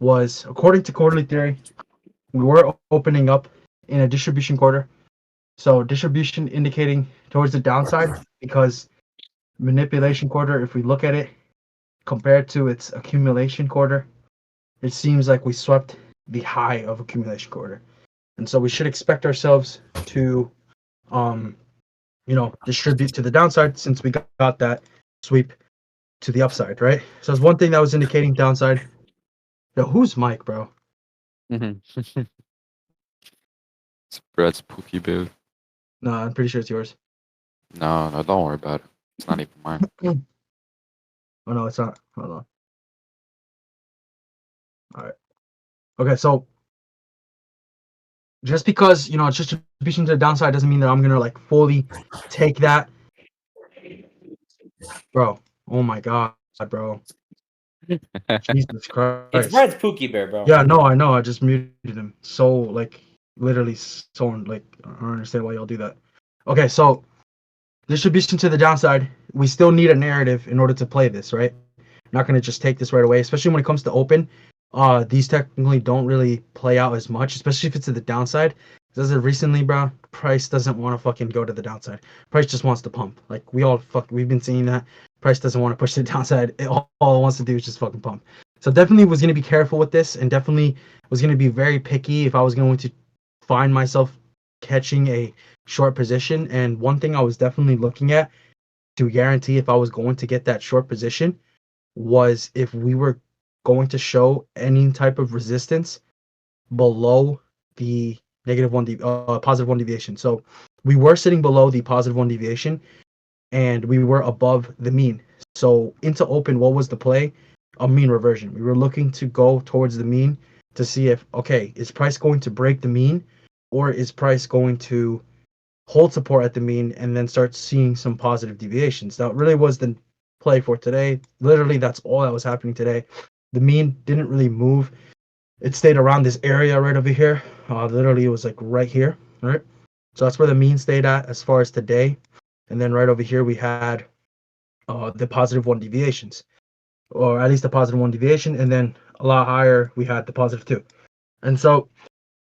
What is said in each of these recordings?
was, according to quarterly theory, we were opening up in a distribution quarter. So distribution indicating towards the downside because manipulation quarter, if we look at it compared to its accumulation quarter, it seems like we swept the high of accumulation quarter. And so we should expect ourselves to distribute to the downside since we got that sweep to the upside, right? So it's one thing that was indicating downside. Yo, who's Mike, bro? It's Brett's Pookie Bear. No, I'm pretty sure it's yours. No, don't worry about it. It's not even mine. Oh no, it's not. Hold on. All right. Okay, so just because it's just distribution to the downside doesn't mean that I'm gonna like fully take that, bro. Oh my god, bro. Jesus Christ. It's Brad's Pookie Bear, bro. Yeah, no, I know. I just muted him. So like, literally, so like, I don't understand why y'all do that. Okay, so distribution to the downside, we still need a narrative in order to play this, right? Not gonna just take this right away, especially when it comes to open. These technically don't really play out as much, especially if it's to the downside. As of recently, bro, price doesn't want to fucking go to the downside. Price just wants to pump. Like we've been seeing that. Price doesn't want to push to the downside. All it wants to do is just fucking pump. So definitely was gonna be careful with this, and definitely was gonna be very picky if I was going to find myself catching a short position. And one thing I was definitely looking at to guarantee if I was going to get that short position was if we were going to show any type of resistance below the positive one deviation. So we were sitting below the positive one deviation and we were above the mean. So into open, what was the play? A mean reversion. We were looking to go towards the mean to see if, okay, is price going to break the mean or is price going to hold support at the mean and then start seeing some positive deviations? That really was the play for today. Literally, that's all that was happening today. The mean didn't really move. It stayed around this area right over here. Literally, it was like right here, right? So that's where the mean stayed at as far as today. And then right over here, we had the positive one deviations, or at least the positive one deviation. And then a lot higher, we had the positive two. And so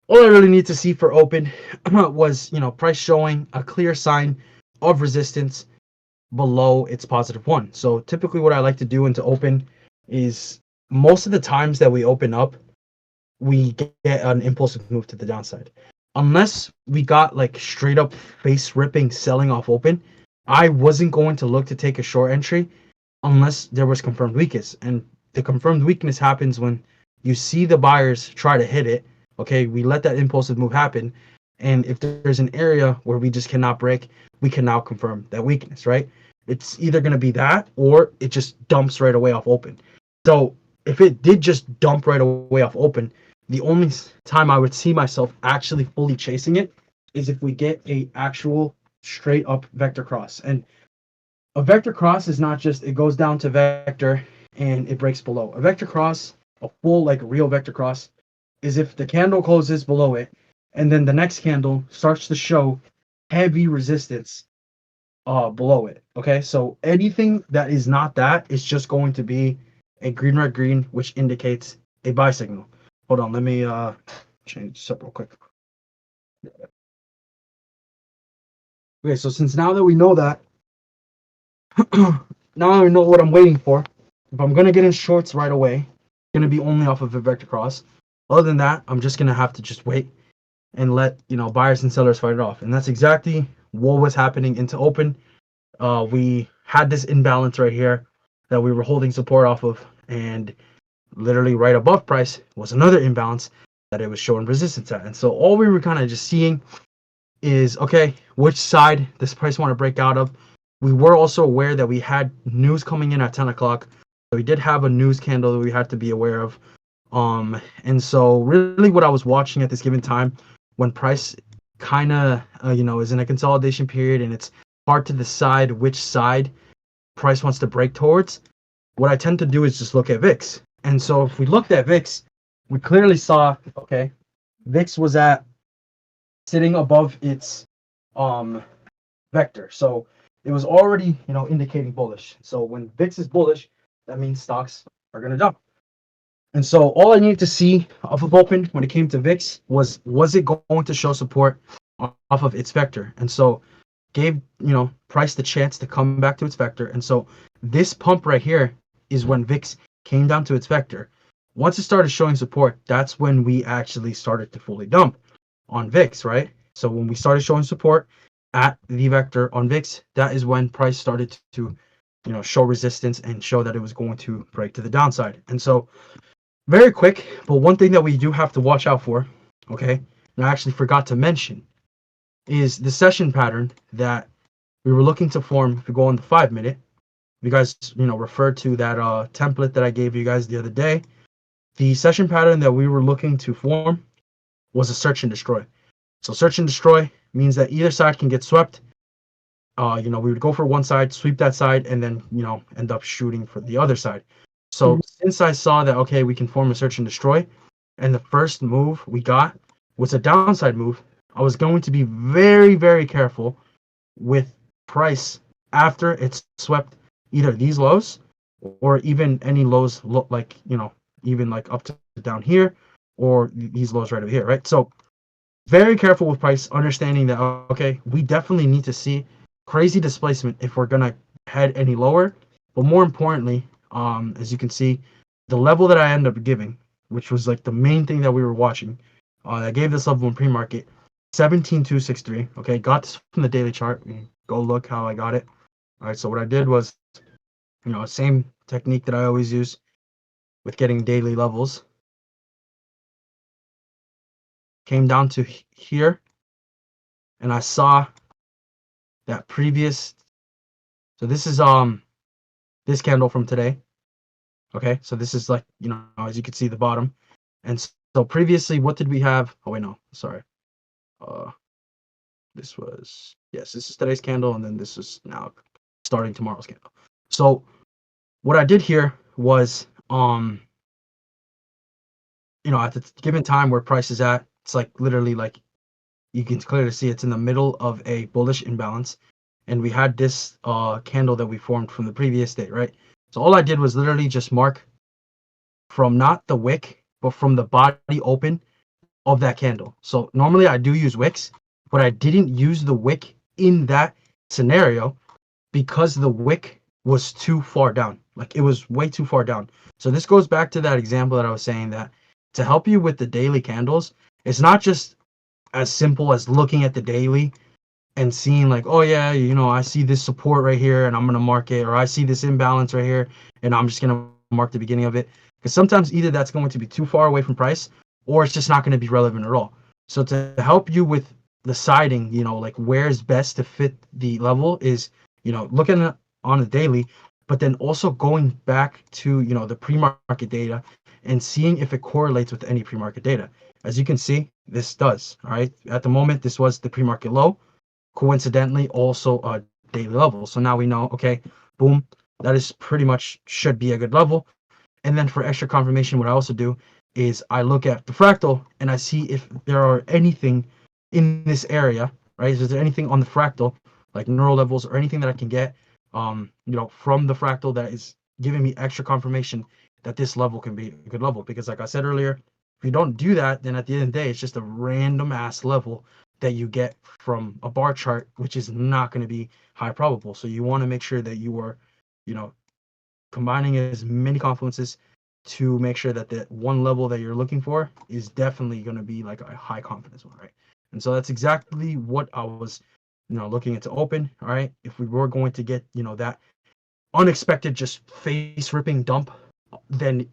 all I really need to see for open was, price showing a clear sign of resistance below its positive one. So typically what I like to do into open is most of the times that we open up, we get an impulsive move to the downside. Unless we got like straight up face ripping selling off open, I wasn't going to look to take a short entry unless there was confirmed weakness. And the confirmed weakness happens when you see the buyers try to hit it. Okay, we let that impulsive move happen. And if there's an area where we just cannot break, we can now confirm that weakness, right? It's either going to be that or it just dumps right away off open. So if it did just dump right away off open, the only time I would see myself actually fully chasing it is if we get a actual straight up vector cross. And a vector cross is not just it goes down to vector and it breaks below. A vector cross, a full like real vector cross, is if the candle closes below it and then the next candle starts to show heavy resistance below it. Okay, so anything that is not that is just going to be a green red green, which indicates a buy signal. Hold on, let me change this up real quick. Okay, so since now that we know that, now I know what I'm waiting for. If I'm gonna get in shorts right away, it's gonna be only off of a vector cross. Other than that, I'm just gonna have to just wait and let buyers and sellers fight it off. And that's exactly what was happening into open. We had this imbalance right here that we were holding support off of, and literally right above price was another imbalance that it was showing resistance at. And so all we were kind of just seeing is, okay, which side this price want to break out of. We were also aware that we had news coming in at 10 o'clock. So we did have a news candle that we had to be aware of. And so really what I was watching at this given time when price kind of, is in a consolidation period and it's hard to decide which side price wants to break towards, what I tend to do is just look at VIX. And so if we looked at VIX, we clearly saw, okay, VIX was at sitting above its vector. So it was already, indicating bullish. So when VIX is bullish, that means stocks are going to dump. And so all I needed to see off of open when it came to VIX was it going to show support off of its vector? And so gave price the chance to come back to its vector. And so this pump right here is when VIX came down to its vector. Once it started showing support, that's when we actually started to fully dump on VIX, right? So when we started showing support at the vector on VIX, that is when price started to show resistance and show that it was going to break to the downside. And so very quick, but one thing that we do have to watch out for, okay, and I actually forgot to mention, is the session pattern that we were looking to form. If we go on the 5-minute, you guys refer to that template that I gave you guys the other day. The session pattern that we were looking to form was a search and destroy. So search and destroy means that either side can get swept. We would go for one side, sweep that side, and then end up shooting for the other side. So since I saw that, okay, we can form a search and destroy, and the first move we got was a downside move, I was going to be very, very careful with price after it's swept either these lows or even any lows like, even like up to down here or these lows right over here, right? So very careful with price, understanding that, okay, we definitely need to see crazy displacement if we're going to head any lower. But more importantly, as you can see, the level that I ended up giving, which was like the main thing that we were watching, I gave this level in pre-market 17,263. Okay, got this from the daily chart. Go look how I got it. All right, so what I did was, same technique that I always use with getting daily levels. Came down to here, and I saw that previous. So this is this candle from today. Okay, so this is like, as you can see the bottom. And so previously, what did we have? Oh wait, no, sorry. This is today's candle, and then this is now starting tomorrow's candle. So what I did here was, at the given time where price is at, it's like literally like you can clearly see it's in the middle of a bullish imbalance, and we had this candle that we formed from the previous day, right? So all I did was literally just mark from not the wick, but from the body open of that candle. So normally I do use wicks, but I didn't use the wick in that scenario because the wick was too far down. Like it was way too far down. So this goes back to that example that I was saying, that to help you with the daily candles, it's not just as simple as looking at the daily and seeing like, oh yeah, I see this support right here and I'm going to mark it, or I see this imbalance right here and I'm just going to mark the beginning of it. Because sometimes either that's going to be too far away from price, or it's just not going to be relevant at all. So to help you with deciding, like where's best to fit the level is, looking on the daily, but then also going back to, the pre-market data and seeing if it correlates with any pre-market data. As you can see, this does. All right. At the moment, this was the pre-market low, coincidentally also a daily level. So now we know, okay, boom, that is pretty much should be a good level. And then for extra confirmation, what I also do is I look at the fractal and I see if there are anything in this area, right? Is there anything on the fractal, like neural levels or anything that I can get, from the fractal that is giving me extra confirmation that this level can be a good level? Because like I said earlier, if you don't do that, then at the end of the day, it's just a random ass level that you get from a bar chart, which is not going to be high probable. So you want to make sure that you are, combining as many confluences to make sure that the one level that you're looking for is definitely going to be like a high confidence one, right? And so that's exactly what I was, looking into open. All right, if we were going to get, that unexpected just face ripping dump, then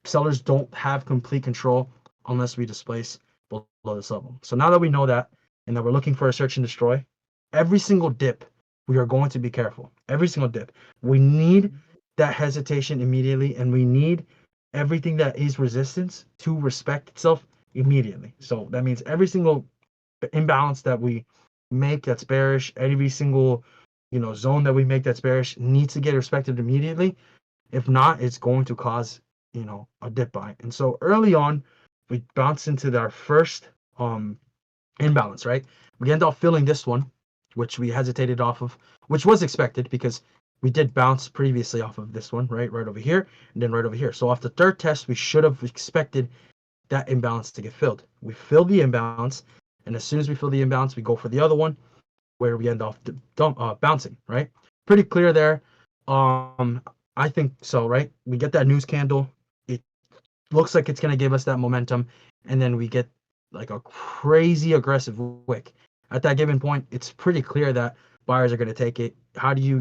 sellers don't have complete control unless we displace below this level. So now that we know that, and that we're looking for a search and destroy, every single dip we are going to be careful. Every single dip we need that hesitation immediately, and we need everything that is resistance to respect itself immediately. So that means every single imbalance that we make that's bearish, every single zone that we make that's bearish needs to get respected immediately. If not, it's going to cause a dip buy. And so early on, we bounce into our first imbalance, right? We end up filling this one, which we hesitated off of, which was expected because we did bounce previously off of this one, right over here, and then right over here. So off the third test, we should have expected that imbalance to get filled. We fill the imbalance, and as soon as we fill the imbalance, we go for the other one, where we end off bouncing, right? Pretty clear there. I think so, right? We get that news candle. It looks like it's going to give us that momentum, and then we get like a crazy aggressive wick. At that given point, it's pretty clear that buyers are going to take it. How do you,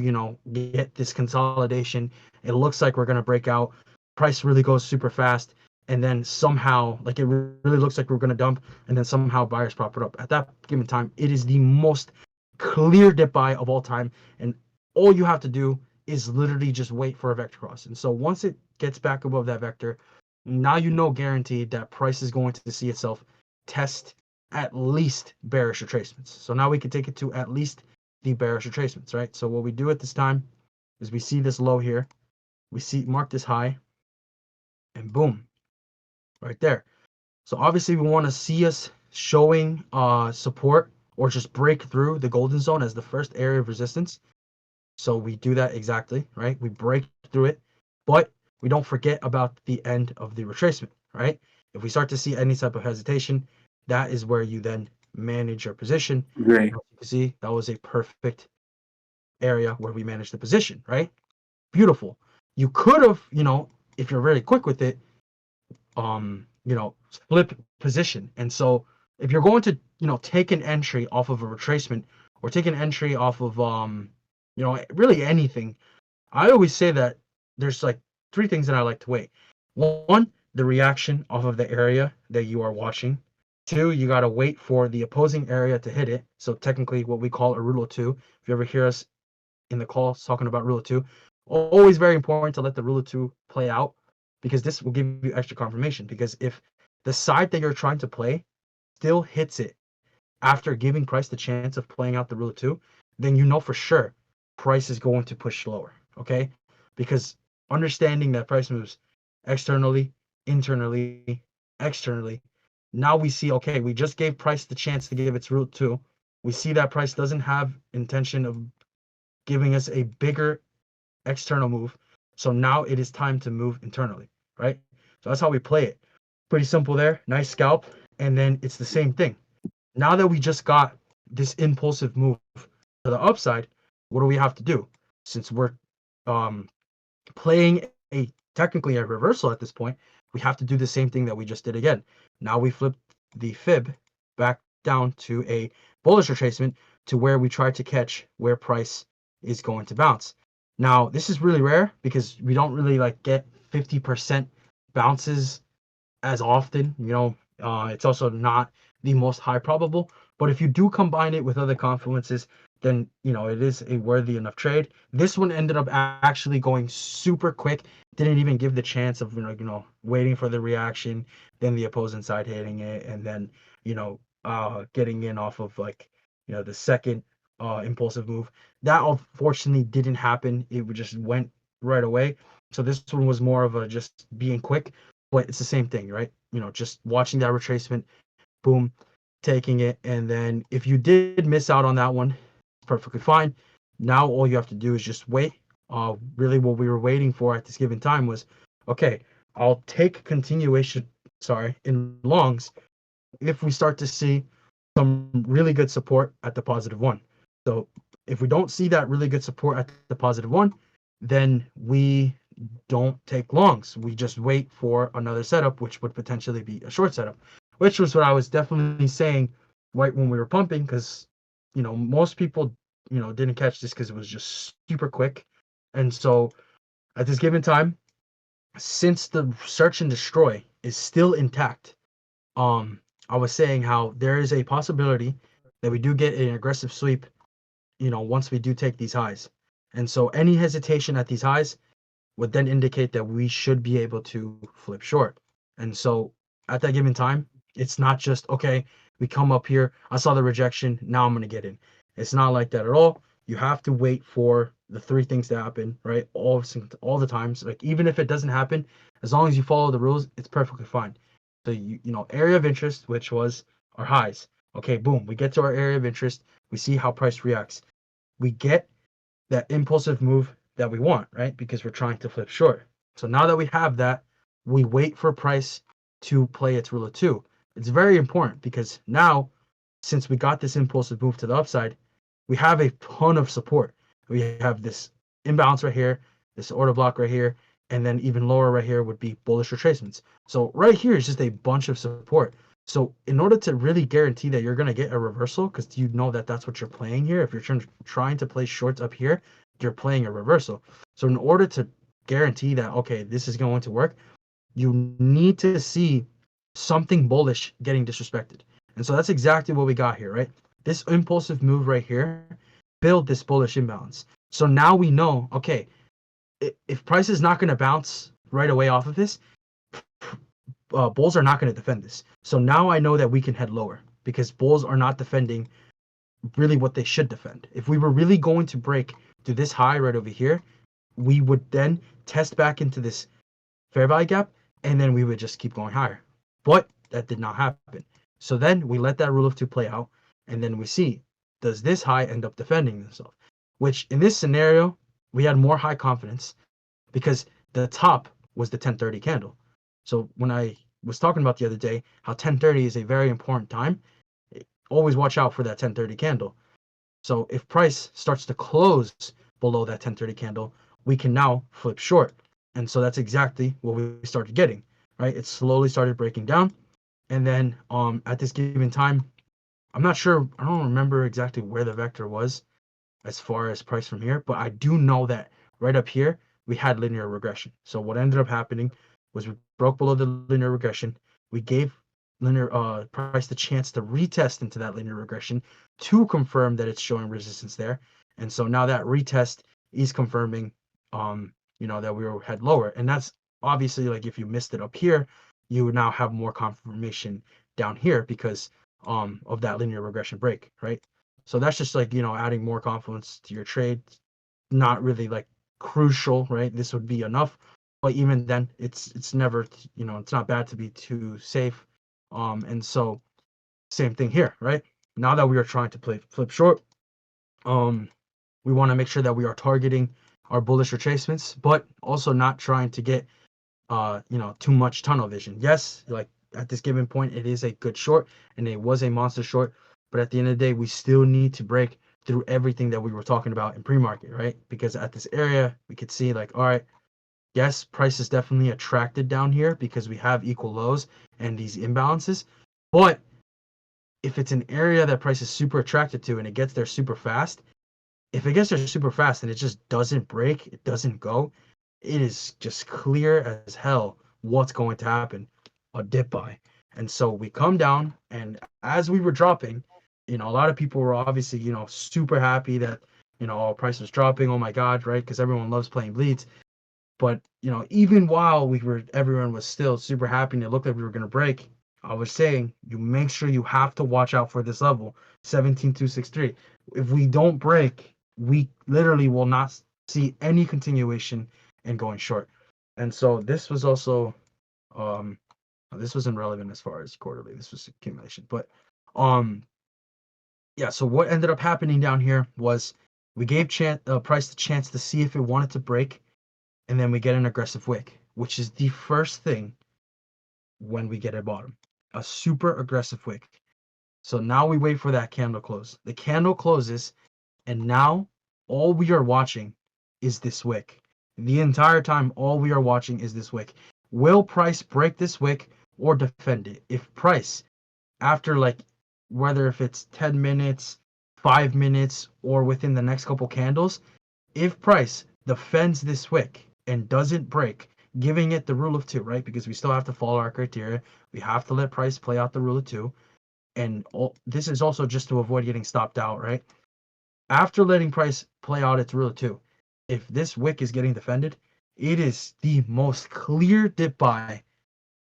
get this consolidation? It looks like we're going to break out. Price really goes super fast, and then somehow, like it really looks like we're going to dump, and then somehow buyers prop it up. At that given time, it is the most clear dip buy of all time, and all you have to do is literally just wait for a vector cross. And so once it gets back above that vector, now guaranteed that price is going to see itself test at least bearish retracements. So now we can take it to at least the bearish retracements, right? So what we do at this time is we see this low here, we mark this high, and boom, right there. So obviously we want to see us showing support or just break through the golden zone as the first area of resistance. So we do that exactly, right? We break through it, but we don't forget about the end of the retracement, right? If we start to see any type of hesitation, that is where you then manage your position. Great. As you can see, that was a perfect area where we managed the position, right? Beautiful. You could have, if you're really quick with it, flip position. And so if you're going to, take an entry off of a retracement or take an entry off of, really anything, I always say that there's like three things that I like to wait. One, the reaction off of the area that you are watching. Two, you got to wait for the opposing area to hit it. So technically what we call a rule of two. If you ever hear us in the calls talking about rule of two, always very important to let the rule of two play out, because this will give you extra confirmation. Because if the side that you're trying to play still hits it after giving price the chance of playing out the rule of two, then you know for sure price is going to push lower, okay? Because understanding that price moves externally, internally, externally, now we see, okay, we just gave price the chance to give its rule of two. We see that price doesn't have intention of giving us a bigger external move. So now it is time to move internally, right? So that's how we play it. Pretty simple there. Nice scalp. And then it's the same thing. Now that we just got this impulsive move to the upside, what do we have to do? Since we're playing technically a reversal at this point, we have to do the same thing that we just did again. Now we flip the fib back down to a bullish retracement to where we try to catch where price is going to bounce. Now, this is really rare because we don't really get 50% bounces as often. It's also not the most high probable, but if you do combine it with other confluences, then it is a worthy enough trade. This one ended up actually going super quick. Didn't even give the chance of waiting for the reaction, then the opposing side hitting it, and then getting in off of the second impulsive move. That unfortunately didn't happen. It just went right away. So this one was more of a just being quick, but it's the same thing, right? Just watching that retracement, boom, taking it. And then if you did miss out on that one, it's perfectly fine. Now all you have to do is just wait. Really what we were waiting for at this given time was, okay, I'll take continuation, in longs if we start to see some really good support at the positive one. So if we don't see that really good support at the positive one, then we don't take longs. We just wait for another setup, which would potentially be a short setup, which was what I was definitely saying right when we were pumping, because most people didn't catch this because it was just super quick. And so at this given time, since the search and destroy is still intact, I was saying how there is a possibility that we do get an aggressive sweep once we do take these highs. And so any hesitation at these highs would then indicate that we should be able to flip short. And so at that given time, it's not just, okay, we come up here, I saw the rejection, now I'm going to get in. It's not like that at all. You have to wait for the three things to happen, right? All the times. Even if it doesn't happen, as long as you follow the rules, it's perfectly fine. So area of interest, which was our highs. Okay, boom, we get to our area of interest. We see how price reacts. We get that impulsive move that we want, right? Because we're trying to flip short. So now that we have that, we wait for price to play its rule of two. It's very important because now, since we got this impulsive move to the upside, we have a ton of support. We have this imbalance right here, this order block right here, and then even lower right here would be bullish retracements. So right here is just a bunch of support. So in order to really guarantee that you're going to get a reversal, because you know that that's what you're playing here, if you're trying to play shorts up here, you're playing a reversal. So in order to guarantee that, okay, this is going to work, you need to see something bullish getting disrespected. And so that's exactly what we got here, right? This impulsive move right here build this bullish imbalance. So now we know, okay, if price is not going to bounce right away off of this, bulls are not going to defend this. So now I know that we can head lower because bulls are not defending really what they should defend. If we were really going to break to this high right over here, we would then test back into this fair value gap, and then we would just keep going higher. But that did not happen. So then we let that rule of two play out, and then we see, does this high end up defending itself? Which in this scenario, we had more high confidence because the top was the 1030 candle. So when I was talking about the other day, how 1030 is a very important time, always watch out for that 1030 candle. So if price starts to close below that 1030 candle, we can now flip short. And so that's exactly what we started getting, right? It slowly started breaking down. And then at this given time, I'm not sure, I don't remember exactly where the vector was as far as price from here, but I do know that right up here, we had linear regression. So what ended up happening was we broke below the linear regression. We gave linear price the chance to retest into that linear regression to confirm that it's showing resistance there. And so now that retest is confirming that we were head lower. And that's obviously, like, if you missed it up here, you would now have more confirmation down here because of that linear regression break, right? So that's just like, adding more confidence to your trade. Not really like crucial, right? This would be enough, but even then, it's never, it's not bad to be too safe. And so same thing here, right? Now that we are trying to flip short, we want to make sure that we are targeting our bullish retracements, but also not trying to get too much tunnel vision. Yes, like at this given point, it is a good short and it was a monster short, but at the end of the day, we still need to break through everything that we were talking about in pre-market, right? Because at this area, we could see like, all right, yes, price is definitely attracted down here because we have equal lows and these imbalances, but if it's an area that price is super attracted to and it gets there super fast, if it gets there super fast and it just doesn't break, it doesn't go, it is just clear as hell what's going to happen, a dip buy. And so we come down, and as we were dropping, a lot of people were obviously, super happy that, our price was dropping. Oh my God, right? Because everyone loves playing bleeds. But, even while everyone was still super happy and it looked like we were going to break, I was saying, you make sure you have to watch out for this level, 17,263. If we don't break, we literally will not see any continuation in going short. And so this was also, this wasn't relevant as far as quarterly. This was accumulation. But, yeah, so what ended up happening down here was we gave price the chance to see if it wanted to break, and then we get an aggressive wick, which is the first thing when we get a bottom, a super aggressive wick. So now we wait for that candle close. The candle closes, and now all we are watching is this wick. The entire time, all we are watching is this wick. Will price break this wick or defend it? If price, after whether if it's 10 minutes, 5 minutes, or within the next couple candles, if price defends this wick and doesn't break, giving it the rule of two, right? Because we still have to follow our criteria. We have to let price play out the rule of two. And this is also just to avoid getting stopped out, right? After letting price play out its rule of two, if this wick is getting defended, it is the most clear dip buy.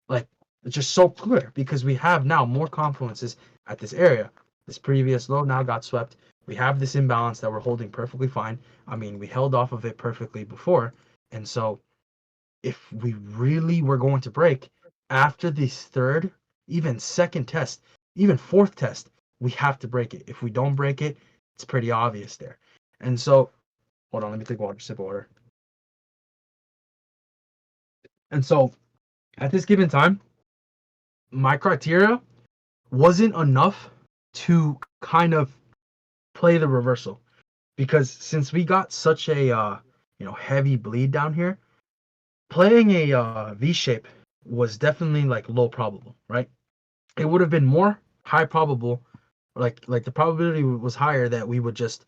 Like, it's just so clear because we have now more confluences at this area. This previous low now got swept. We have this imbalance that we're holding perfectly fine. I mean, we held off of it perfectly before. And so if we really were going to break after this third, even second test, even fourth test, we have to break it. If we don't break it, it's pretty obvious there. And so, hold on, let me take water, sip of water. And so at this given time, my criteria wasn't enough to kind of play the reversal, because since we got such a heavy bleed down here, playing a V shape was definitely like low probable, right? It would have been more high probable, like the probability was higher that we would just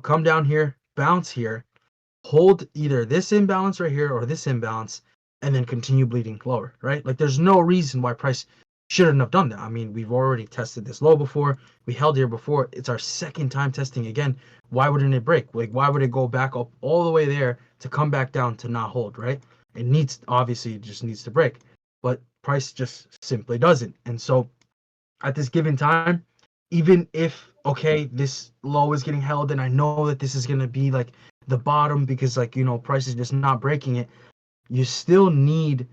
come down here, bounce here, hold either this imbalance right here or this imbalance, and then continue bleeding lower, right? Like there's no reason why price shouldn't have done that. I mean, we've already tested this low before. We held here before. It's our second time testing again. Why wouldn't it break? Like why would it go back up all the way there to come back down to not hold, right? It just needs to break. But price just simply doesn't. And so at this given time, even if okay, this low is getting held and I know that this is gonna be like the bottom because price is just not breaking it, you still need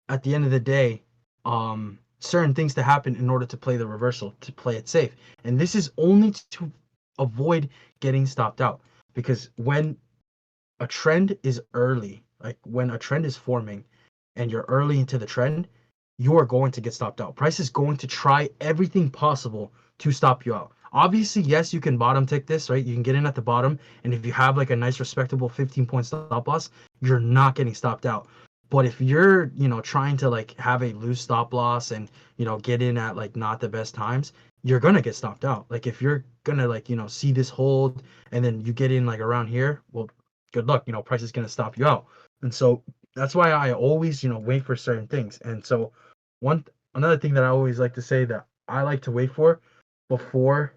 at the end of the day certain things to happen in order to play the reversal, to play it safe. And this is only to avoid getting stopped out, because when a trend is early, like when a trend is forming and you're early into the trend, you are going to get stopped out. Price is going to try everything possible to stop you out. Obviously, yes, you can bottom tick this, right? You can get in at the bottom, and if you have like a nice respectable 15-point stop loss, you're not getting stopped out. But if you're, trying to like have a loose stop loss and, get in at like not the best times, you're gonna get stopped out. Like if you're gonna like, see this hold and then you get in like around here, well, good luck. Price is gonna stop you out. And so that's why I always, wait for certain things. And so another thing that I always like to say that I like to wait for before,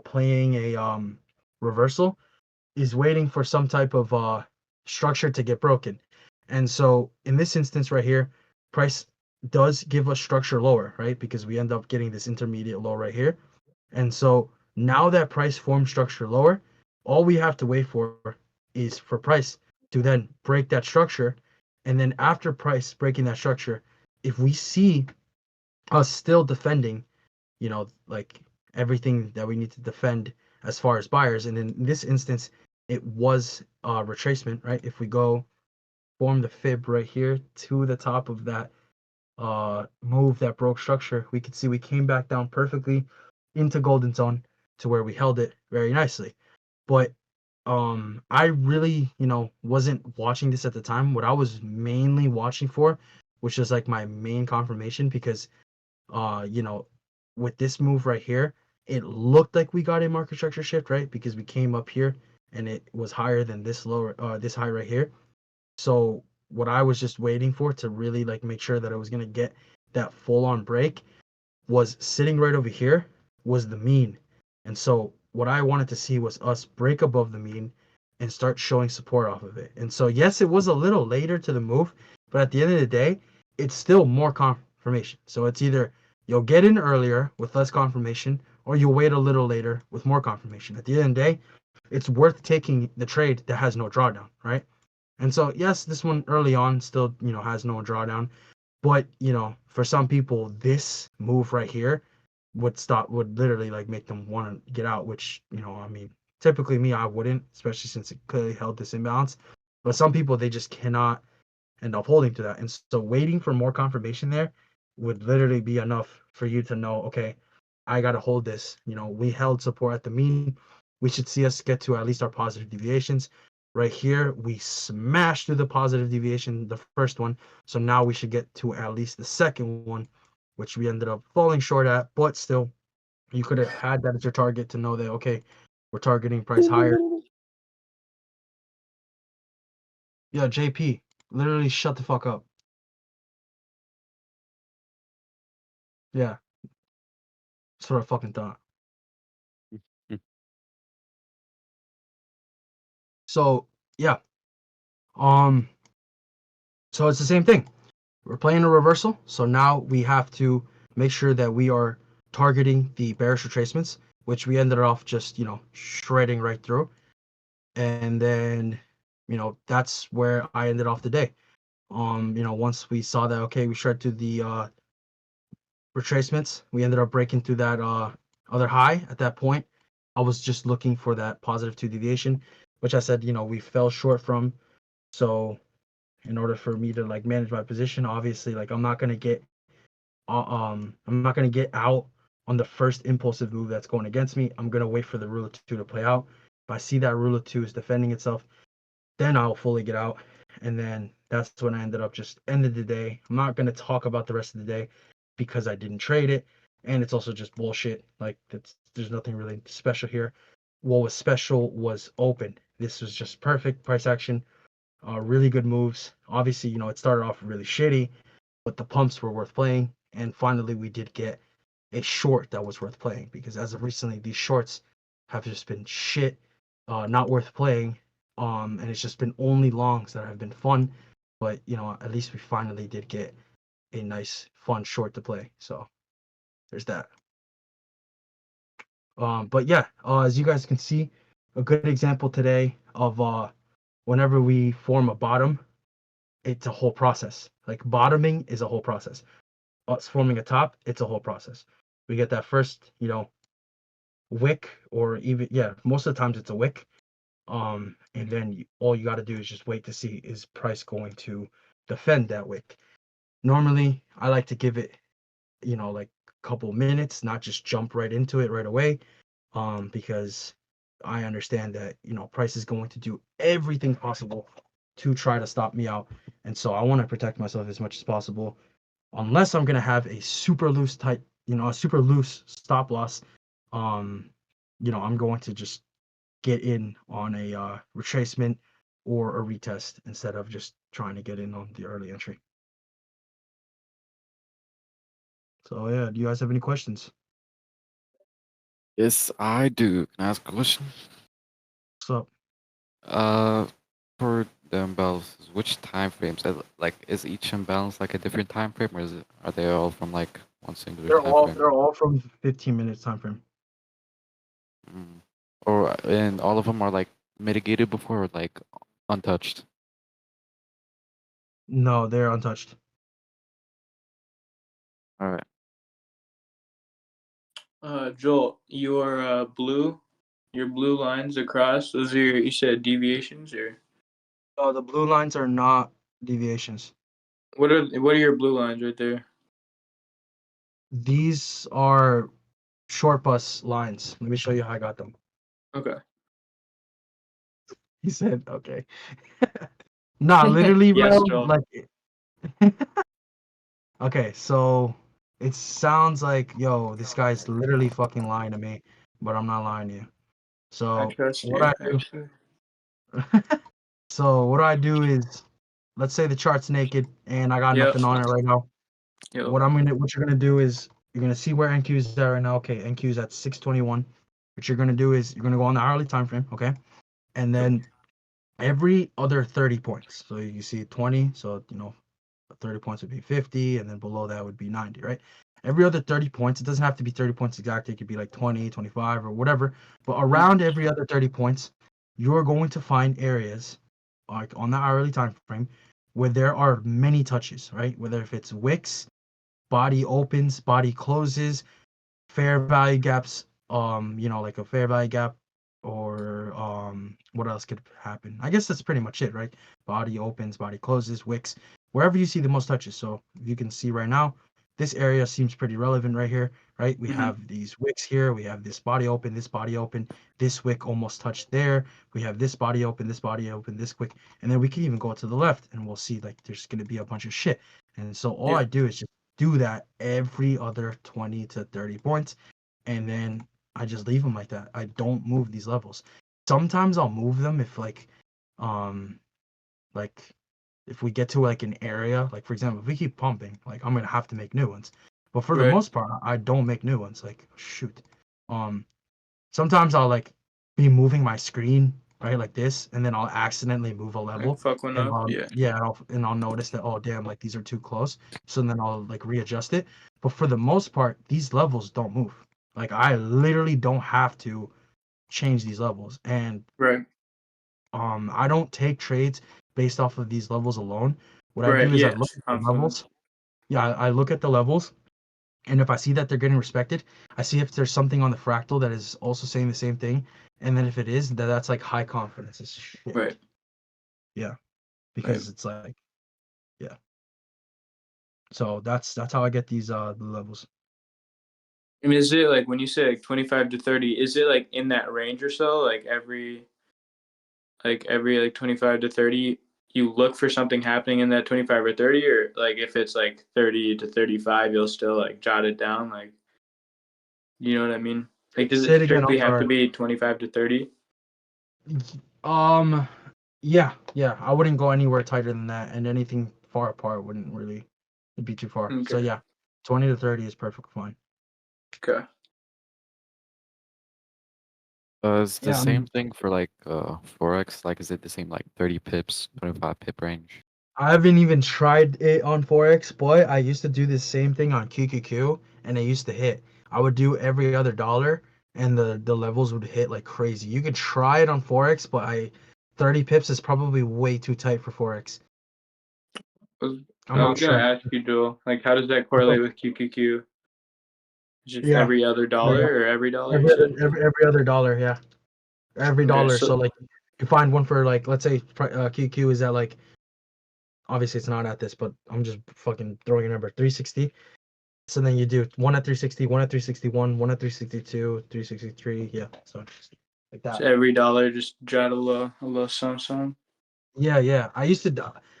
playing a reversal is waiting for some type of structure to get broken. And so in this instance right here, price does give us structure lower, right? Because we end up getting this intermediate low right here. And so now that price formed structure lower, all we have to wait for is for price to then break that structure. And then after price breaking that structure, if we see us still defending, like everything that we need to defend as far as buyers, and in this instance, it was retracement, right? If we go form the fib right here to the top of that move that broke structure, we could see we came back down perfectly into golden zone to where we held it very nicely. But I really, wasn't watching this at the time. What I was mainly watching for, which is like my main confirmation, because uh, you know, with this move right here, it looked like we got a market structure shift, right? Because we came up here and it was higher than this high right here. So what I was just waiting for to really like make sure that I was gonna get that full on break was sitting right over here was the mean. And so what I wanted to see was us break above the mean and start showing support off of it. And so yes, it was a little later to the move, but at the end of the day, it's still more confirmation. So it's either you'll get in earlier with less confirmation or you'll wait a little later with more confirmation. At the end of the day, it's worth taking the trade that has no drawdown, right? And so yes, this one early on still, has no drawdown, but for some people, this move right here would literally like make them want to get out, which, I mean, typically me, I wouldn't, especially since it clearly held this imbalance. But some people, they just cannot end up holding to that. And so waiting for more confirmation there would literally be enough for you to know, okay, I got to hold this. We held support at the mean. We should see us get to at least our positive deviations. Right here, we smashed through the positive deviation, the first one. So now we should get to at least the second one, which we ended up falling short at. But still, you could have had that as your target to know that, okay, we're targeting price higher. Yeah, JP, literally shut the fuck up. Yeah, that's what I fucking thought. So yeah, um, so it's the same thing. We're playing a reversal, so now we have to make sure that we are targeting the bearish retracements, which we ended off just shredding right through, and then that's where I ended off the day. Once we saw that, okay, we shred to the retracements, we ended up breaking through that other high. At that point, I was just looking for that positive 2 deviation, which I said we fell short from. So in order for me to like manage my position. Obviously, like I'm not gonna get out on the first impulsive move that's going against me. I'm gonna wait for the rule of two to play out. If I see that rule of two is defending itself, then I'll fully get out. And then that's when I ended up just ended the day. I'm not gonna talk about the rest of the day because I didn't trade it, and it's also just bullshit. Like there's nothing really special here. What was special was open. This was just perfect price action. Really good moves. Obviously, it started off really shitty, but the pumps were worth playing. And finally, we did get a short that was worth playing because as of recently, these shorts have just been shit, not worth playing. And it's just been only longs that have been fun. But at least we finally did get a nice, fun short to play. So there's that. But yeah, as you guys can see, a good example today of whenever we form a bottom, it's a whole process. Like bottoming is a whole process. Us forming a top, it's a whole process. We get that first, wick, or even most of the times it's a wick. And then all you got to do is just wait to see is price going to defend that wick. Normally, I like to give it, like a couple minutes, not just jump right into it right away. Because I understand that price is going to do everything possible to try to stop me out, and so I want to protect myself as much as possible. Unless I'm gonna have a super loose type, a super loose stop loss, I'm going to just get in on a retracement or a retest instead of just trying to get in on the early entry. So yeah, do you guys have any questions? Yes, I do. Can I ask a question? What's up? Uh, for the imbalances, which time frames? Like, is each imbalance like a different time frame, or are they all from like one singular They're time all frame? they're all from 15 minutes time frame. Mm. Or and all of them are like mitigated before, or like untouched? No, they're untouched. All right. Joel, your blue lines across, those are you said deviations, or The blue lines are not deviations. what are your blue lines right there? These are short bus lines. Let me show you how I got them. Okay. He said, okay. Nah, literally, Yes, bro. Joel. Like, okay, so it sounds like, yo, this guy's literally fucking lying to me, but I'm not lying to you. I So trust what you, I do, actually. so what I do is, let's say the chart's naked and I got Yep. nothing on it right now. Yep. What you're gonna do is you're gonna see where NQ is at right now. Okay, NQ is at 621. What you're gonna do is you're gonna go on the hourly time frame, okay, and then every other 30 points. So you see 20, so 30 points would be 50, and then below that would be 90, right? Every other 30 points, it doesn't have to be 30 points exactly. It could be like 20, 25, or whatever. But around every other 30 points, you're going to find areas like on the hourly time frame where there are many touches, right? Whether if it's wicks, body opens, body closes, fair value gaps, like a fair value gap, or what else could happen? I guess that's pretty much it, right? Body opens, body closes, wicks, wherever you see the most touches. So you can see right now, this area seems pretty relevant right here, right? We have these wicks here, we have this body open, this wick almost touched there. We have this body open, this wick, and then we can even go to the left and we'll see like there's gonna be a bunch of shit. And so all Yeah. I do is just do that every other 20 to 30 points, and then I just leave them like that. I don't move these levels. Sometimes I'll move them if um like if we get to like an area, like for example, if we keep pumping, like I'm gonna have to make new ones. But for the Right. most part, I don't make new ones. Like shoot. Sometimes I'll like be moving my screen right like this, and then I'll accidentally move a level, Fuck one and up. Yeah. I'll notice that, oh damn, like these are too close. So then I'll like readjust it. But for the most part, these levels don't move. Like I literally don't have to change these levels, and Right. I don't take trades based off of these levels alone. What I Right. do is I look Yes. at the I'm feeling. levels. Yeah, I look at the levels, and if I see that they're getting respected, I see if there's something on the fractal that is also saying the same thing, and then if it is, that's like high confidence as shit. Right. Yeah, Right. because it's like So that's how I get these the levels. I mean, is it like when you say like 25 to 30? Is it like in that range or so? Like every like 25 to 30, you look for something happening in that 25 or 30, or like if it's like 30 to 35, you'll still like jot it down. Like, you know what I mean? Like, does Say it it again. I'm strictly have to sorry. be 25 to 30? Yeah. I wouldn't go anywhere tighter than that, and anything far apart wouldn't really it'd be too far. So Okay. yeah, 20 to 30 is perfectly fine. Okay. It's the Yeah, I same mean, thing for like Forex. Like, is it the same like 30 pips, 25 pip range? I haven't even tried it on Forex, boy. I used to do the same thing on QQQ, and it used to hit. I would do every other dollar, and the levels would hit like crazy. You could try it on Forex, but 30 pips is probably way too tight for Forex. I'm I not was gonna sure. ask you, Joel, like, how does that correlate with QQQ? Just Yeah, every other like dollar or every dollar you every other said? every other dollar, yeah, every Okay, dollar. So so like, you find one for like, let's say QQ is at like, obviously it's not at this, but I'm just fucking throwing a number, 360. So then you do one at 360, one at 361, one at 362, 363. Yeah. So like so that. every dollar just jot a little something. Yeah.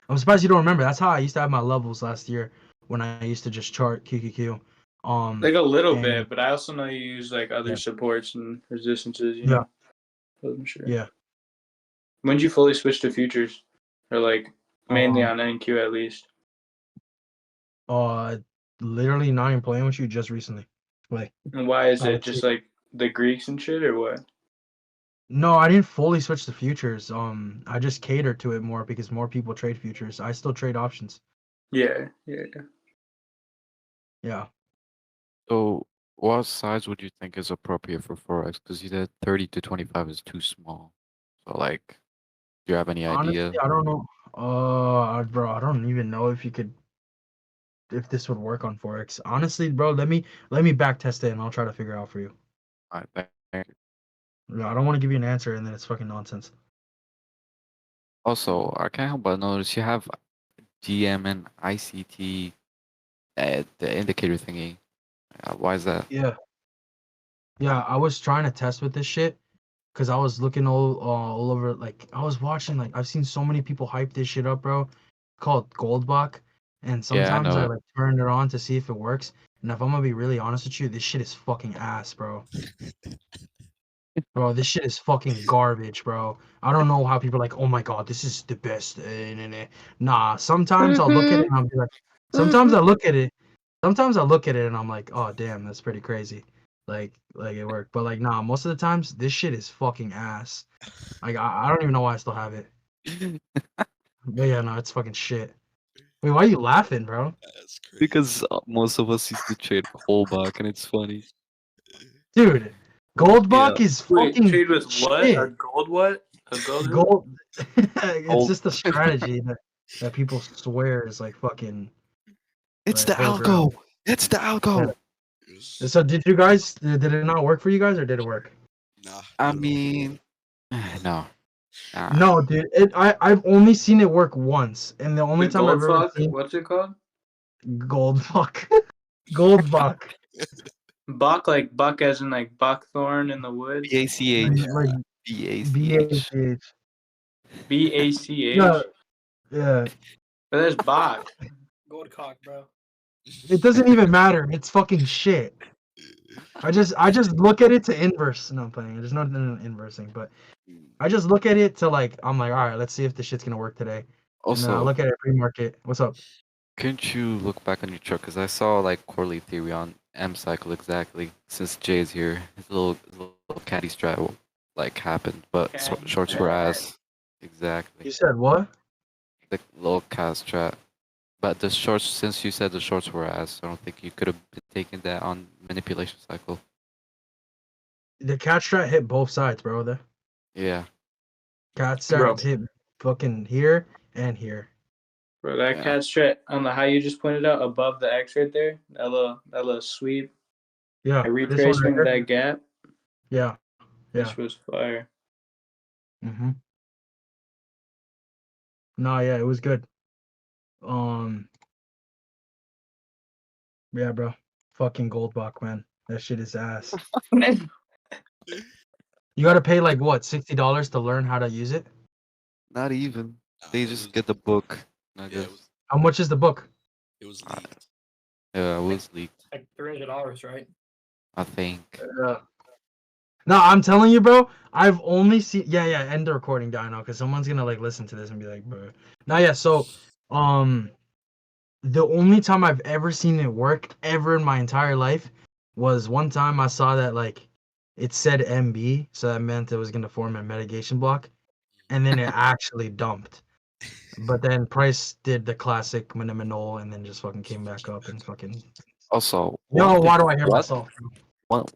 I'm surprised you don't remember. That's how I used to have my levels last year when I used to just chart QQQ. Like a little And bit, but I also know you use like other yeah, supports and resistances, you yeah, know. Wasn't sure. yeah. When did you fully switch to futures? Or like mainly Um, on NQ at least? uh, literally not even playing with you just recently. Like, And why is I it would say just like the Greeks and shit or what? no, I didn't fully switch to futures. I just catered to it more because more people trade futures. I still trade options. Yeah. Yeah. So, what size would you think is appropriate for Forex? Because you said 30 to 25 is too small. So, like, do you have any Honestly, idea? I don't know. Bro, I don't even know if this would work on Forex. Honestly, bro, let me back test it and I'll try to figure it out for you. I think. No, I don't want to give you an answer and then it's fucking nonsense. Also, I can't help but notice you have GM and ICT, the indicator thingy. Why is that? Yeah. Yeah, I was trying to test with this shit because I was looking all over. Like, I was watching. Like, I've seen so many people hype this shit up, bro. Called Goldbach, and Yeah, I sometimes know I it. like turn it on to see if it works. And if I'm gonna be really honest with you, this shit is fucking ass, bro. Bro, this shit is fucking garbage, bro. I don't know how people are like, oh my god, this is the best. Nah, sometimes I'll look at it and I'll be like, sometimes I look at it, sometimes I look at it and I'm like, oh damn, that's pretty crazy. Like it worked. But like, nah, most of the times this shit is fucking ass. Like I don't even know why I still have it. But yeah, no, it's fucking shit. Wait, why are you laughing, bro? That's Because crazy. most of us used to trade Holbach, and it's funny. Dude, Yeah, Goldbach is Wait, fucking trade with what? A shit. gold what? A gold who? Gold it's Hold. just a strategy that people swear is like fucking It's like the holy grail. algo. It's the Yeah. algo. It was, So did it not work for you guys or did it work? nah, I not at all. mean, no. Nah. No, dude. I've only seen it work once, and the only The time I've gold ever fuck? seen What's it called? Goldbach. Goldbach. Buck, like buck as in like buckthorn in the woods? BACH. Like BACH. BACH. BACH? No, yeah. But that's Bach. Gold cock, bro. It doesn't even matter. It's fucking shit. I just look at it to inverse. No, I'm playing. There's nothing inversing, but I just look at it to like I'm like, all right, let's see if this shit's gonna work today. And then I Also, look at it pre-market. What's up? couldn't you look back on your chart? Because I saw like quarterly theory on M cycle exactly since Jay's here. His little caddy strat like happened, but Caddy shorts were strat. ass. Exactly. You said what? The little cast strat. But the shorts, since you said the shorts were ass, I don't think you could have been taking that on manipulation cycle. The cat strat hit both sides, bro. The Yeah. cat Bro, strat hit fucking here and here. bro, that Yeah. cat strat on the high you just pointed out above the X right there, that little sweep, Yeah, a this one right retracement of here. that gap, Yeah, yeah. this was fire. No, yeah, it was good. Yeah, bro. Fucking Goldbach, man. That shit is ass. You gotta pay like what, $60 to learn how to use it? Not even. Nah, They it just was- get the book. I Yeah, guess. How much is the book? it was Uh, leaked. Yeah, it was leaked. Like $300, right? I think. Yeah. No, I'm telling you, bro. I've only seen. Yeah, yeah. End the recording, Dino, because someone's gonna like listen to this and be like, bro. Now, yeah. So, the only time I've ever seen it work ever in my entire life was one time I saw that like it said MB, so that meant it was gonna form a mitigation block, and then it actually dumped. But then Price did the classic Miniminol and then just fucking came back up and fucking. Also, Yo, one why thing- do I hear what? myself?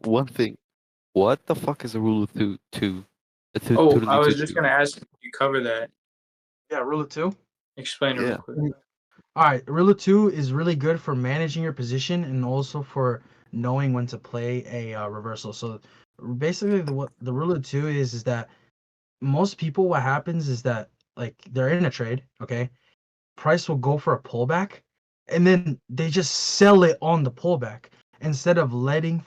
One thing. What the fuck is a rule of two? Oh, I was just gonna ask if you cover that. Yeah, rule of two. Explain it Yeah. real quick. All right, rule of two is really good for managing your position and also for knowing when to play a reversal. So basically, what the rule of two is that most people, what happens is that like they're in a trade, okay, price will go for a pullback, and then they just sell it on the pullback instead of letting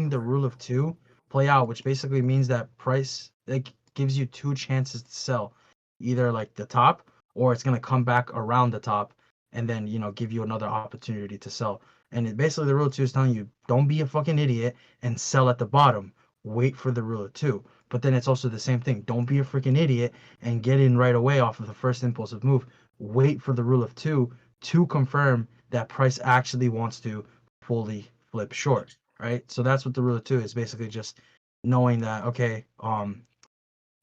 the rule of two play out, which basically means that price like gives you two chances to sell, either like the top or it's gonna come back around the top and then give you another opportunity to sell. And basically the rule of two is telling you don't be a fucking idiot and sell at the bottom. Wait for the rule of two. But then it's also the same thing. Don't be a freaking idiot and get in right away off of the first impulsive move. Wait for the rule of two to confirm that price actually wants to fully flip short, right? So that's what the rule of two is, basically just knowing that, okay,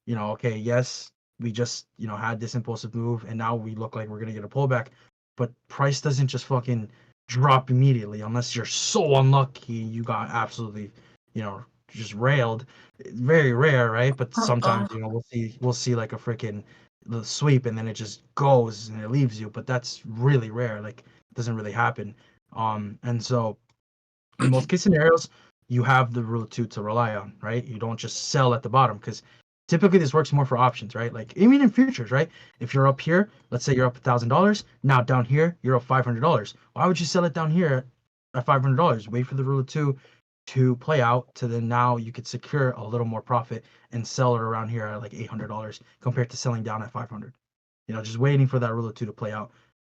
okay, yes, we just, had this impulsive move and now we look like we're gonna get a pullback, but price doesn't just fucking drop immediately unless you're so unlucky you got absolutely, just railed. Very rare, right? But sometimes, we'll see like a freaking the sweep and then it just goes and it leaves you, but that's really rare. Like it doesn't really happen. And so in most case scenarios, you have the rule of two to rely on, right? You don't just sell at the bottom because typically this works more for options, right? Like even in futures, right? If you're up here, let's say you're up $1,000, now down here you're up $500. Why would you sell it down here at $500? Wait for the rule of two to play out to then now you could secure a little more profit and sell it around here at like $800 compared to selling down at 500. Just waiting for that rule of two to play out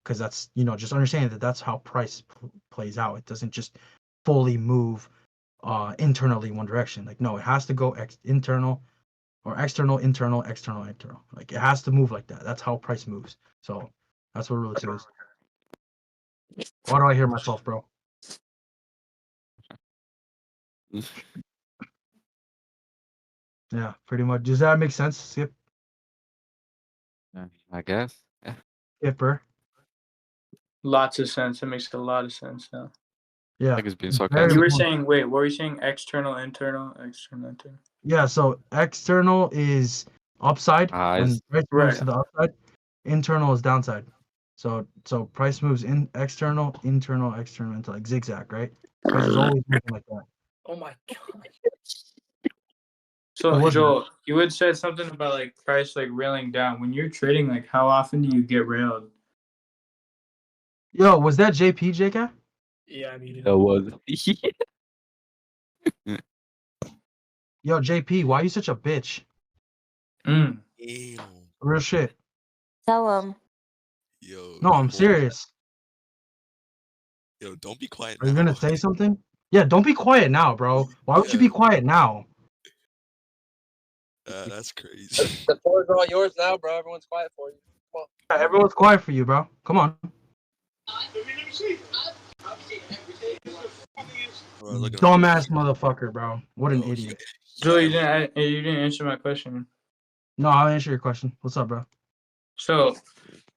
because that's just understanding that that's how price plays out. It doesn't just fully move internally one direction. Like no, it has to go internal or external, internal, external, internal. Like it has to move like that. That's how price moves. So that's what rule of two is. Why do I hear myself, bro? Yeah, pretty much. Does that make sense, I guess. Yeah. Skipper? Lots of sense. It makes a lot of sense now. Yeah. Like it's being Very sarcastic. You were much. saying, wait, what were you saying? External, internal, external, internal. Yeah, so external is upside when Eyes. price moves Right. to the upside. Internal is downside. So price moves in external, internal, external into like zigzag, right? Price is always moving like that. Oh my god. So What was Joel, you had said something about like price like railing down. When you're trading, like how often do you get railed? Yo, was that JP, JK? Yeah, I muted. That was. Yo, JP, why you such a bitch? Mm. Ew. Real shit. Tell him. Yo. No, I'm Nicole. serious. Yo, don't be quiet Are you now. gonna say something? Yeah, don't be quiet now, bro. Why would you be Yeah. quiet now? That's crazy. The floor is all yours now, bro. Everyone's quiet for you. Yeah, everyone's quiet for you, bro. Come on. Bro, look at him. Dumbass motherfucker, bro. What an Yo, idiot. Joel, yeah, you didn't answer my question. No, I'll answer your question. What's up, bro? So,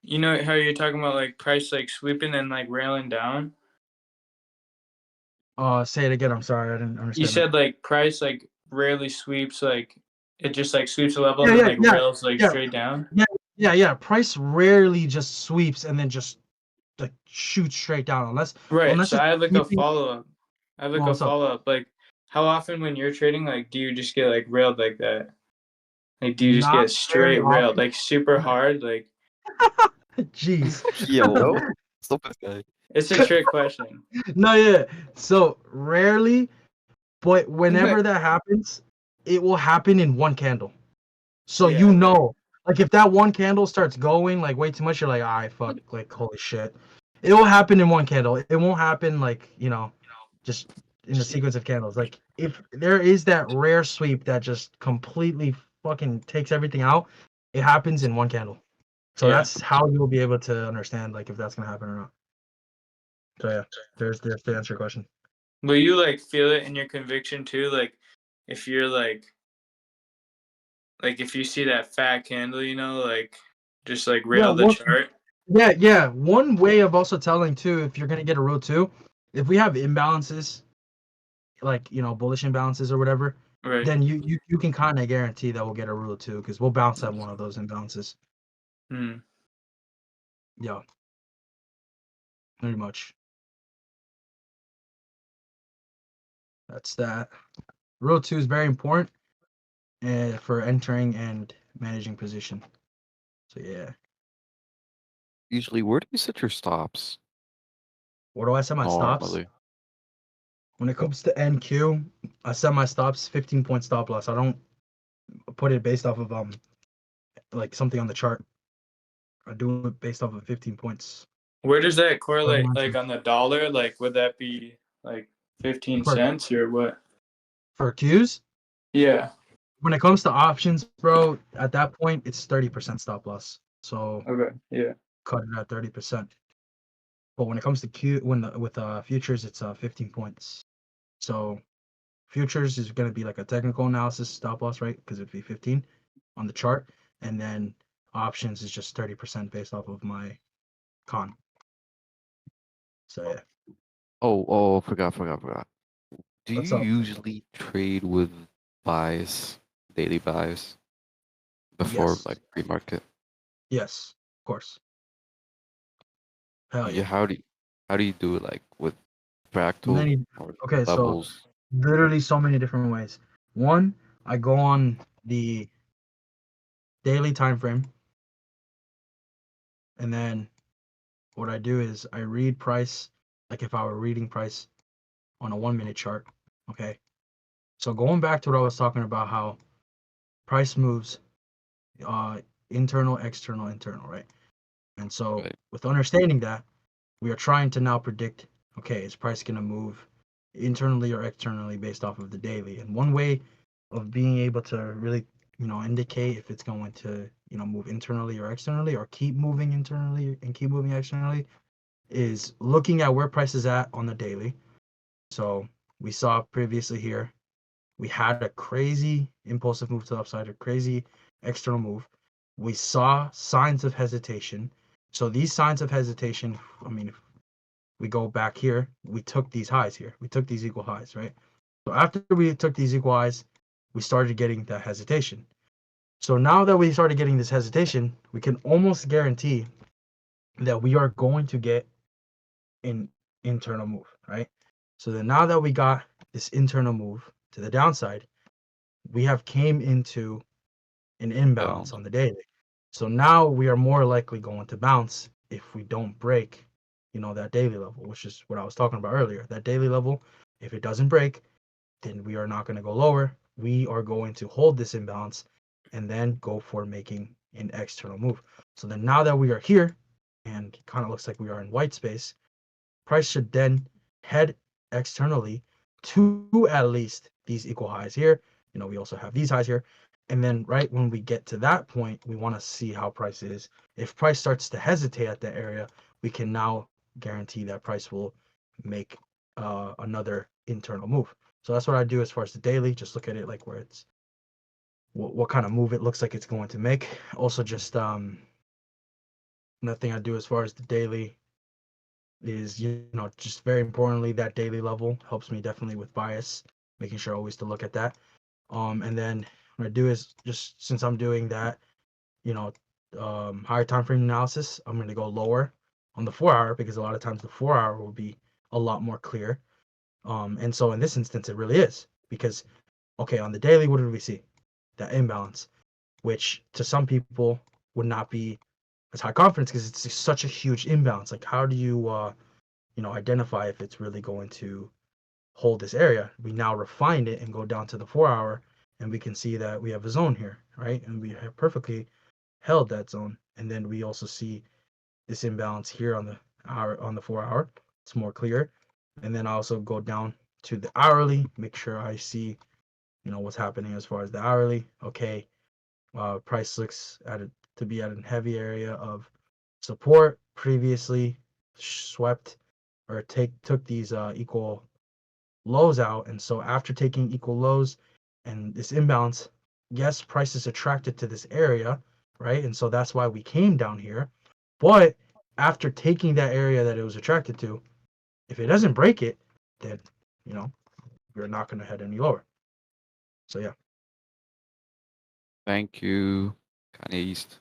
you know how you're talking about like price like sweeping and like railing down? Say it again. I'm sorry, I didn't understand. You said like price like rarely sweeps, like it just like sweeps a level Yeah, and yeah, then like yeah, rails like yeah. straight down. Yeah. Price rarely just sweeps and then just like shoots straight down unless Right. unless So it's I have like a sweeping- follow up. I have like Well, a what's up? follow up. Like how often when you're trading, like do you just get like railed like that? Like do you just Not get straight very railed, often. like super hard? Like Jeez. Yo, stop this guy. It's a trick question. No, yeah. So rarely, but whenever that happens, it will happen in one candle. So Yeah, you right. know, like if that one candle starts going like way too much, you're like, alright, fuck, like holy shit. It will happen in one candle. It won't happen like, just in the sequence of candles. Like if there is that rare sweep that just completely fucking takes everything out, it happens in one candle. So Yeah. that's how you'll be able to understand like if that's gonna happen or not. So yeah, there's to answer your question. Will you like feel it in your conviction too? Like if you're like if you see that fat candle, like just like rail the chart. Yeah. One way of also telling too, if you're gonna get a rule two, if we have imbalances, like bullish imbalances or whatever, Right. then you can kind of guarantee that we'll get a rule two because we'll bounce at one of those imbalances. Hmm. Yeah, pretty much. That's that. Rule two is very important for entering and managing position. So yeah, Usually, where do you set your stops? where do I set my stops? Normally. When it comes to NQ, I set my stops 15-point stop loss. I don't put it based off of like something on the chart. I do it based off of 15 points. Where does that correlate? Like on the dollar? Like would that be like 15 cents or what? For Qs? Yeah. When it comes to options, bro, at that point it's 30% stop loss. So Okay. Yeah. cut it at 30%. But when it comes to with futures, it's 15 points. So futures is gonna be like a technical analysis stop loss, right? Because it'd be 15 on the chart, and then options is just 30% based off of my con. So yeah. Oh, forgot. Do What's you up? usually trade with buys, daily buys, before Yes. like pre-market? Yes, of course. Hell yeah. How do you do it like with fractal or Okay, so levels? literally so many different ways. One, I go on the daily time frame, and then what I do is I read price, like if I were reading price on a 1-minute chart. Okay, so going back to what I was talking about, how price moves, internal, external, right? And so Right. with understanding that, we are trying to now predict, okay, is price gonna move internally or externally based off of the daily? And one way of being able to really, indicate if it's going to, move internally or externally, or keep moving internally and keep moving externally, is looking at where price is at on the daily. So we saw previously here, we had a crazy impulsive move to the upside, a crazy external move. We saw signs of hesitation. So these signs of hesitation, I mean, if we go back here, we took these highs here. We took these equal highs, right? So after we took these equal highs, we started getting that hesitation. So now that we started getting this hesitation, we can almost guarantee that we are going to get an internal move, right? So then now that we got this internal move to the downside, we have came into an imbalance on the daily. So now we are more likely going to bounce if we don't break, that daily level, which is what I was talking about earlier. That daily level, if it doesn't break, then we are not going to go lower. We are going to hold this imbalance and then go for making an external move. So then now that we are here and kind of looks like we are in white space, price should then head externally to at least these equal highs here. We also have these highs here. And then right when we get to that point, we want to see how price is. If price starts to hesitate at that area, we can now guarantee that price will make another internal move. So that's what I do as far as the daily. Just look at it like where it's what kind of move it looks like it's going to make. Also, just another thing I do as far as the daily is, just very importantly, that daily level helps me definitely with bias, making sure always to look at that. And then what I do is, just since I'm doing that, higher time frame analysis, I'm going to go lower on the 4-hour, because a lot of times the 4-hour will be a lot more clear. And so in this instance, it really is, because, okay, on the daily, what did we see? That imbalance, which to some people would not be it's high confidence because it's just such a huge imbalance. Like, how do you, identify if it's really going to hold this area? We now refine it and go down to the 4-hour, and we can see that we have a zone here, right? And we have perfectly held that zone. And then we also see this imbalance here on the 4-hour. It's more clear. And then I also go down to the hourly, make sure I see, what's happening as far as the hourly. Okay, price looks to be at a heavy area of support. Previously swept or took these equal lows out, and so after taking equal lows and this imbalance, yes, price is attracted to this area, right? And so that's why we came down here. But after taking that area that it was attracted to, if it doesn't break it, then we're not going to head any lower. So yeah. Thank you. Kanye East.